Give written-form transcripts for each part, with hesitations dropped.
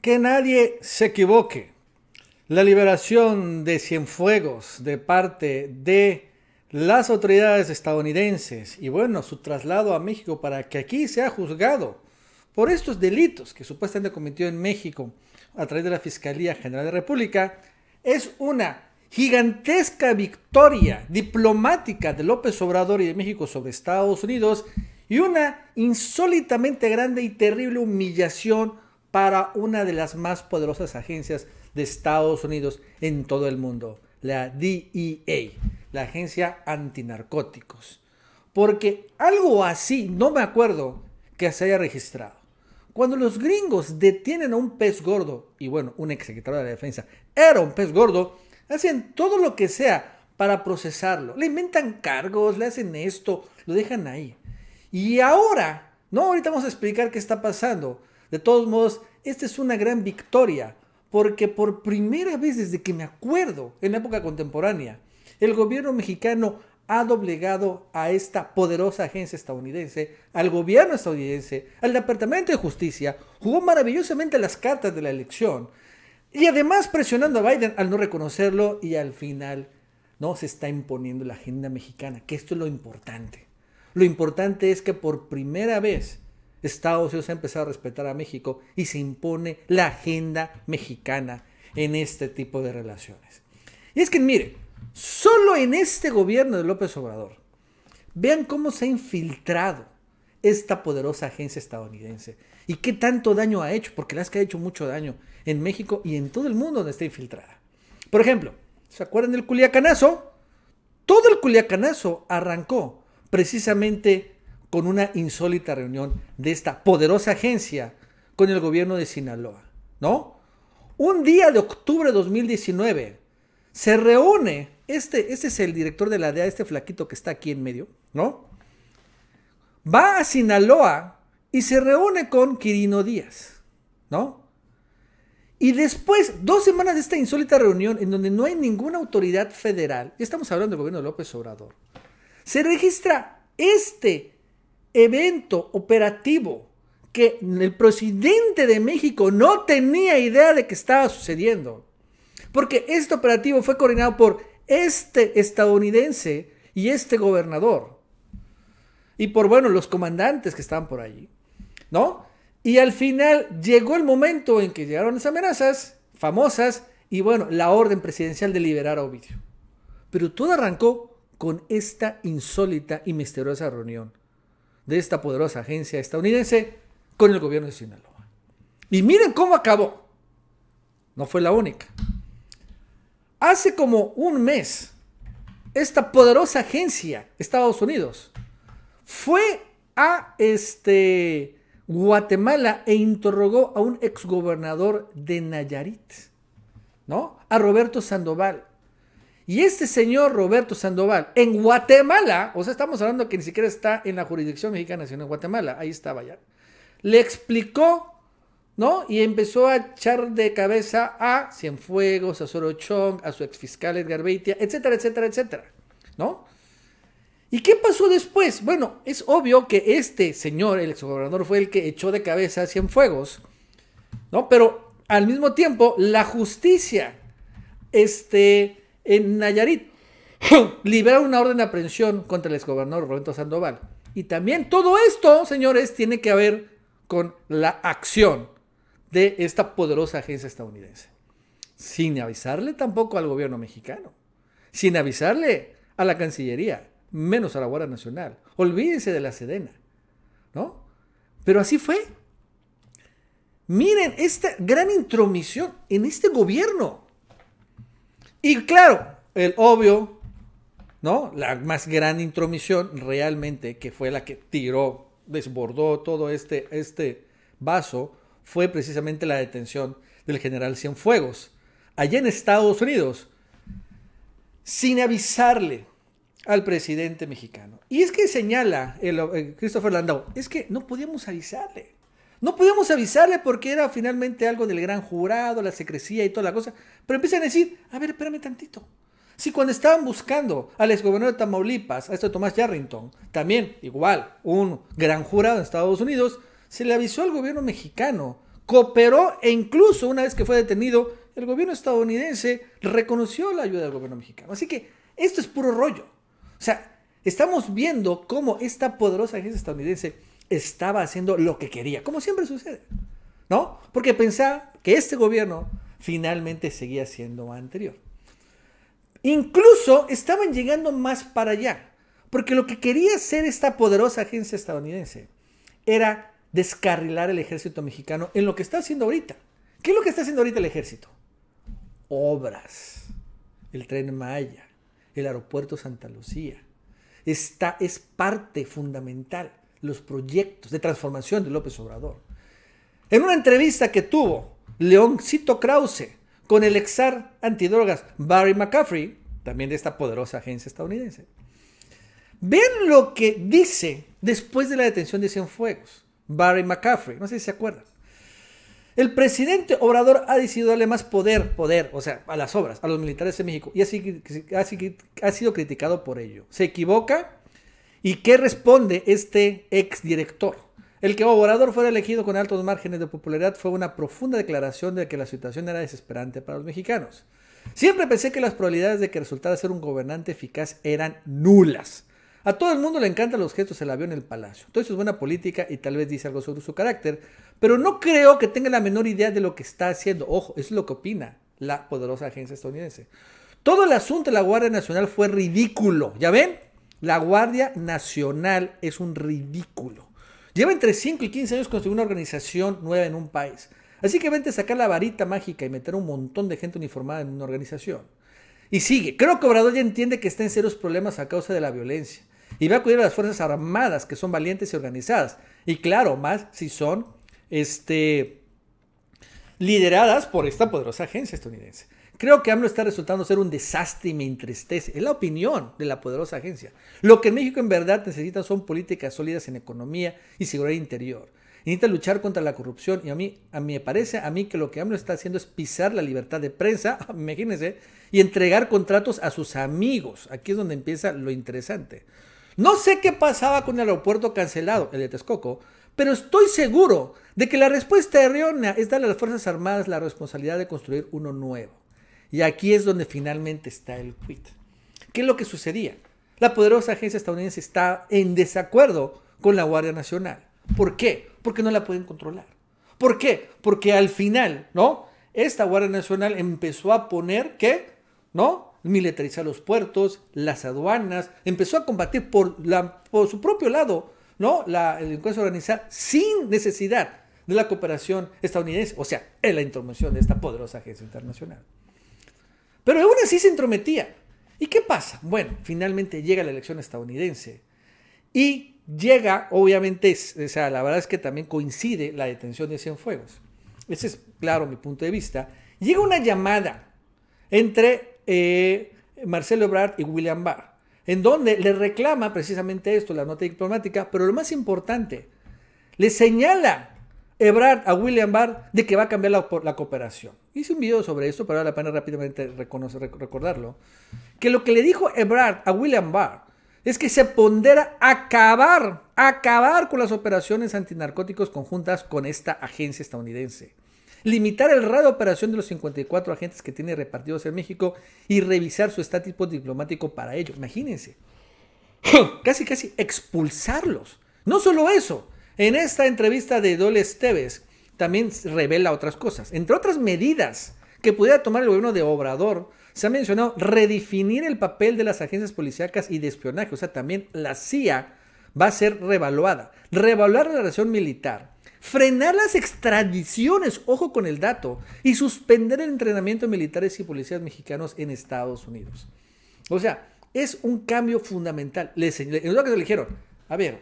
Que nadie se equivoque. La liberación de Cienfuegos de parte de las autoridades estadounidenses y bueno, su traslado a México para que aquí sea juzgado por estos delitos que supuestamente cometió en México a través de la Fiscalía General de la República es una gigantesca victoria diplomática de López Obrador y de México sobre Estados Unidos y una insólitamente grande y terrible humillación para una de las más poderosas agencias de Estados Unidos en todo el mundo, la DEA, la Agencia Antinarcóticos. Porque algo así, no me acuerdo que se haya registrado. Cuando los gringos detienen a un pez gordo, y bueno, un exsecretario de la Defensa era un pez gordo, hacen todo lo que sea para procesarlo. Le inventan cargos, le hacen esto, lo dejan ahí. Y ahora, ahorita vamos a explicar qué está pasando. De todos modos, esta es una gran victoria, porque por primera vez desde que me acuerdo, en la época contemporánea, el gobierno mexicano ha doblegado a esta poderosa agencia estadounidense, al gobierno estadounidense, al Departamento de Justicia, jugó maravillosamente las cartas de la elección, y además presionando a Biden al no reconocerlo, y al final no se está imponiendo la agenda mexicana, que esto es lo importante. Lo importante es que por primera vez Estados Unidos ha empezado a respetar a México y se impone la agenda mexicana en este tipo de relaciones. Y es que mire, solo en este gobierno de López Obrador, vean cómo se ha infiltrado esta poderosa agencia estadounidense y qué tanto daño ha hecho, porque la es que ha hecho mucho daño en México y en todo el mundo donde está infiltrada. Por ejemplo, ¿se acuerdan del Culiacanazo? Todo el Culiacanazo arrancó precisamente con una insólita reunión de esta poderosa agencia con el gobierno de Sinaloa, ¿no? Un día de octubre de 2019 se reúne, este es el director de la DEA, este flaquito que está aquí en medio, ¿no? Va a Sinaloa y se reúne con Quirino Díaz, ¿no? Y después, 2 semanas de esta insólita reunión en donde no hay ninguna autoridad federal, ya estamos hablando del gobierno de López Obrador, se registra este evento operativo que el presidente de México no tenía idea de que estaba sucediendo. Porque este operativo fue coordinado por este estadounidense y este gobernador. Y por, bueno, los comandantes que estaban por allí, ¿no? Y al final llegó el momento en que llegaron las amenazas famosas y, bueno, la orden presidencial de liberar a Ovidio. Pero todo arrancó con esta insólita y misteriosa reunión de esta poderosa agencia estadounidense con el gobierno de Sinaloa. Y miren cómo acabó. No fue la única. Hace como un mes, esta poderosa agencia, Estados Unidos, fue a Guatemala e interrogó a un exgobernador de Nayarit, ¿no? A Roberto Sandoval. Y este señor Roberto Sandoval, en Guatemala, o sea, estamos hablando que ni siquiera está en la jurisdicción mexicana, sino en Guatemala, ahí estaba ya, le explicó, ¿no? Y empezó a echar de cabeza a Cienfuegos, a Soro Chong, a su exfiscal Edgar Beitia, etcétera, etcétera, etcétera, ¿no? ¿Y qué pasó después? Bueno, es obvio que este señor, el exgobernador, fue el que echó de cabeza a Cienfuegos, ¿no? Pero al mismo tiempo, la justicia, en Nayarit, libera una orden de aprehensión contra el exgobernador Roberto Sandoval. Y también todo esto, señores, tiene que ver con la acción de esta poderosa agencia estadounidense. Sin avisarle tampoco al gobierno mexicano. Sin avisarle a la Cancillería, menos a la Guardia Nacional. Olvídense de la Sedena, ¿no? Pero así fue. Miren esta gran intromisión en este gobierno. Y claro, el obvio, ¿no? La más gran intromisión realmente, que fue la que tiró, desbordó todo este vaso, fue precisamente la detención del general Cienfuegos, allá en Estados Unidos, sin avisarle al presidente mexicano. Y es que señala Christopher Landau, es que no podíamos avisarle. No podíamos avisarle porque era finalmente algo del gran jurado, la secrecía y toda la cosa. Pero empiezan a decir, a ver, espérame tantito. Si cuando estaban buscando al exgobernador de Tamaulipas, a Tomás Yarrington, también igual, un gran jurado en Estados Unidos, se le avisó al gobierno mexicano cooperó e incluso una vez que fue detenido, el gobierno estadounidense reconoció la ayuda del gobierno mexicano. Así que esto es puro rollo. O sea, estamos viendo cómo esta poderosa agencia estadounidense estaba haciendo lo que quería, como siempre sucede, ¿no? Porque pensaba que este gobierno finalmente seguía siendo anterior. Incluso estaban llegando más para allá, porque lo que quería hacer esta poderosa agencia estadounidense era descarrilar el ejército mexicano en lo que está haciendo ahorita. ¿Qué es lo que está haciendo ahorita el ejército? Obras, el Tren Maya, el aeropuerto Santa Lucía. Es parte fundamental los proyectos de transformación de López Obrador. En una entrevista que tuvo Leoncito Krause con el exar antidrogas Barry McCaffrey, también de esta poderosa agencia estadounidense, vean lo que dice después de la detención de Cienfuegos. Barry McCaffrey, no sé si se acuerdan. El presidente Obrador ha decidido darle más poder, o sea, a las obras, a los militares en México, y así ha sido criticado por ello. Se equivoca, ¿y qué responde este exdirector? El que Obrador fuera elegido con altos márgenes de popularidad fue una profunda declaración de que la situación era desesperante para los mexicanos. Siempre pensé que las probabilidades de que resultara ser un gobernante eficaz eran nulas. A todo el mundo le encantan los gestos del avión en el palacio. Entonces es buena política y tal vez dice algo sobre su carácter, pero no creo que tenga la menor idea de lo que está haciendo. Ojo, eso es lo que opina la poderosa agencia estadounidense. Todo el asunto de la Guardia Nacional fue ridículo. ¿Ya ven? La Guardia Nacional es un ridículo. Lleva entre 5 y 15 años construir una organización nueva en un país. Así que vente a sacar la varita mágica y meter un montón de gente uniformada en una organización. Y sigue. Creo que Obrador ya entiende que está en serios problemas a causa de la violencia. Y va a acudir a las Fuerzas Armadas, que son valientes y organizadas. Y claro, más si son lideradas por esta poderosa agencia estadounidense. Creo que AMLO está resultando ser un desastre y me entristece. Es la opinión de la poderosa agencia. Lo que en México en verdad necesita son políticas sólidas en economía y seguridad interior. Necesita luchar contra la corrupción y a mí me parece que lo que AMLO está haciendo es pisar la libertad de prensa, imagínense, y entregar contratos a sus amigos. Aquí es donde empieza lo interesante. No sé qué pasaba con el aeropuerto cancelado, el de Texcoco, pero estoy seguro de que la respuesta errónea es darle a las Fuerzas Armadas la responsabilidad de construir uno nuevo. Y aquí es donde finalmente está el quid. ¿Qué es lo que sucedía? La poderosa agencia estadounidense está en desacuerdo con la Guardia Nacional. ¿Por qué? Porque no la pueden controlar. ¿Por qué? Porque al final, ¿no? Esta Guardia Nacional empezó a poner, ¿qué? ¿No? Militarizar los puertos, las aduanas, empezó a combatir por su propio lado, ¿no? La delincuencia organizada sin necesidad de la cooperación estadounidense, o sea, en la intromisión de esta poderosa agencia internacional. Pero aún así se entrometía. ¿Y qué pasa? Bueno, finalmente llega la elección estadounidense y llega, obviamente, o sea, la verdad es que también coincide la detención de Cienfuegos. Ese es, claro, mi punto de vista. Llega una llamada entre Marcelo Ebrard y William Barr, en donde le reclama precisamente esto, la nota diplomática, pero lo más importante, le señala Ebrard a William Barr de que va a cambiar la cooperación. Hice un video sobre esto, pero vale la pena rápidamente recordarlo, que lo que le dijo Ebrard a William Barr es que se pondera acabar con las operaciones antinarcóticos conjuntas con esta agencia estadounidense. Limitar el radio de operación de los 54 agentes que tiene repartidos en México y revisar su estatus diplomático para ello. Imagínense. Casi expulsarlos. No solo eso. En esta entrevista de Dole Esteves también revela otras cosas. Entre otras medidas que pudiera tomar el gobierno de Obrador, se ha mencionado redefinir el papel de las agencias policíacas y de espionaje. O sea, también la CIA va a ser reevaluada. Reevaluar la relación militar. Frenar las extradiciones, ojo con el dato, y suspender el entrenamiento de militares y policías mexicanos en Estados Unidos. O sea, es un cambio fundamental. En lo que se le dijeron, a ver,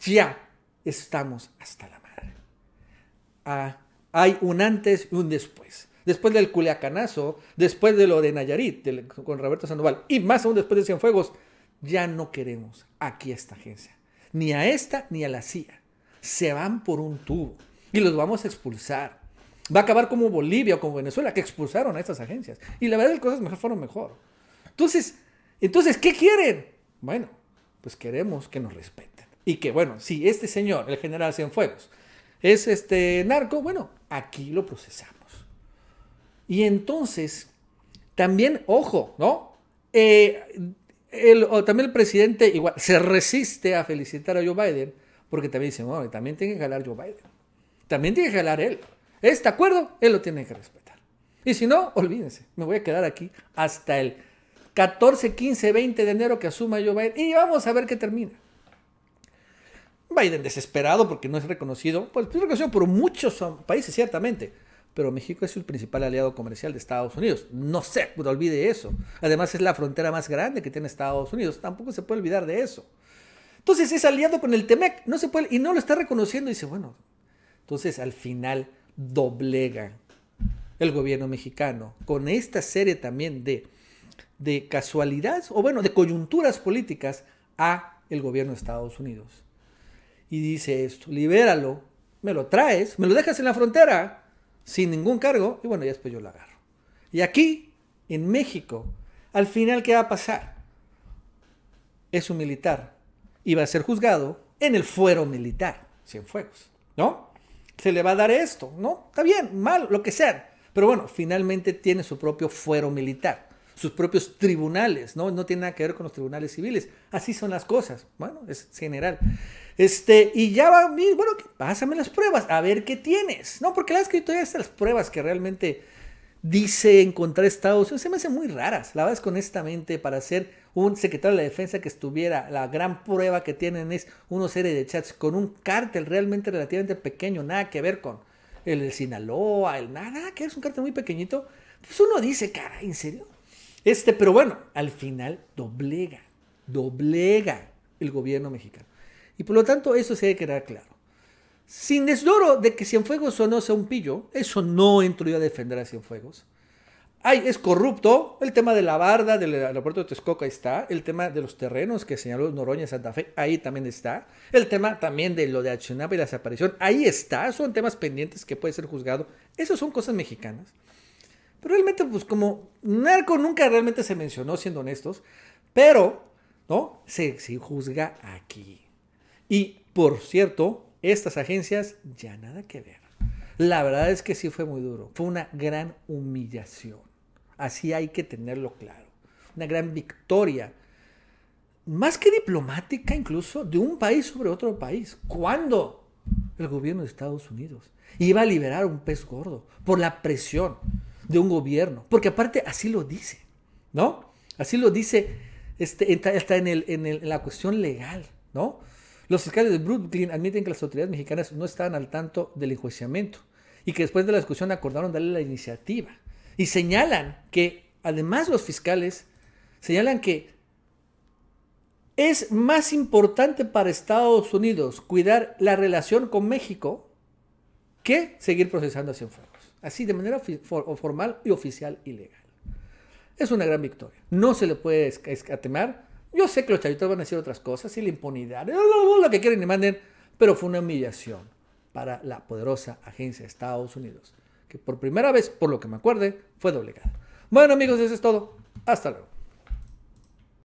ya estamos hasta la madre. Hay un antes y un después. Después del Culiacanazo, después de lo de Nayarit, con Roberto Sandoval, y más aún después de Cienfuegos, ya no queremos aquí a esta agencia. Ni a esta ni a la CIA. Se van por un tubo y los vamos a expulsar. Va a acabar como Bolivia o como Venezuela, que expulsaron a estas agencias. Y la verdad, las cosas fueron mejor. Entonces, ¿qué quieren? Bueno, pues queremos que nos respeten. Y que, bueno, si este señor, el general Cienfuegos, es narco, bueno, aquí lo procesamos. Y entonces, también, ojo, ¿no? También el presidente igual se resiste a felicitar a Joe Biden, porque también dice, bueno, también tiene que jalar Joe Biden. También tiene que jalar él. ¿Este acuerdo? Él lo tiene que respetar. Y si no, olvídense, me voy a quedar aquí hasta el 14, 15, 20 de enero que asuma Joe Biden y vamos a ver qué termina. Biden desesperado porque no es reconocido, pues es reconocido por muchos países, ciertamente, pero México es el principal aliado comercial de Estados Unidos. No se olvide eso. Además es la frontera más grande que tiene Estados Unidos. Tampoco se puede olvidar de eso. Entonces es aliado con el Temec, no se puede, y no lo está reconociendo. Y dice, bueno, entonces al final doblega el gobierno mexicano con esta serie también de casualidades, o bueno, de coyunturas políticas a el gobierno de Estados Unidos. Y dice esto, libéralo, me lo traes, me lo dejas en la frontera, sin ningún cargo, y bueno, ya después yo lo agarro. Y aquí, en México, al final, ¿qué va a pasar? Es un militar y va a ser juzgado en el fuero militar, Cienfuegos, ¿no? Se le va a dar esto, ¿no? Está bien, mal, lo que sea. Pero bueno, finalmente tiene su propio fuero militar, sus propios tribunales, ¿no? No tiene nada que ver con los tribunales civiles. Así son las cosas. Bueno, es general. Y ya va a mí, bueno, pásame las pruebas, a ver qué tienes. No, porque la verdad es que todavía estas pruebas que realmente dice encontrar Estados Unidos se me hacen muy raras. La verdad es que honestamente, para ser un secretario de la defensa que estuviera, la gran prueba que tienen es una serie de chats con un cártel realmente relativamente pequeño, nada que ver con el Sinaloa, nada, que es un cártel muy pequeñito. Pues uno dice, caray, ¿en serio? Pero bueno, al final doblega el gobierno mexicano. Y por lo tanto, eso se debe quedar claro. Sin desdoro de que Cienfuegos o no sea un pillo, eso no entro yo a defender a Cienfuegos. Es corrupto, el tema de la barda del aeropuerto de Texcoco, ahí está. El tema de los terrenos que señaló Noroña en Santa Fe, ahí también está. El tema también de lo de Ayotzinapa y la desaparición, ahí está. Son temas pendientes que puede ser juzgado. Esas son cosas mexicanas. Pero realmente, pues como narco nunca realmente se mencionó, siendo honestos, pero, ¿no? Se juzga aquí. Y, por cierto, estas agencias ya nada que ver. La verdad es que sí fue muy duro. Fue una gran humillación. Así hay que tenerlo claro. Una gran victoria. Más que diplomática incluso, de un país sobre otro país. ¿Cuándo? El gobierno de Estados Unidos iba a liberar un pez gordo por la presión de un gobierno. Porque aparte así lo dice, ¿no? Así lo dice, está en la cuestión legal, ¿no? Los fiscales de Brooklyn admiten que las autoridades mexicanas no estaban al tanto del enjuiciamiento y que después de la discusión acordaron darle la iniciativa. Y señalan que, además los fiscales, señalan que es más importante para Estados Unidos cuidar la relación con México que seguir procesando a Cienfuegos. Así, de manera formal y oficial y legal. Es una gran victoria. No se le puede escatimar. Yo sé que los chavitos van a decir otras cosas y la impunidad, lo que quieren y manden, pero fue una humillación para la poderosa agencia de Estados Unidos, que por primera vez, por lo que me acuerde, fue doblegada. Bueno, amigos, eso es todo. Hasta luego.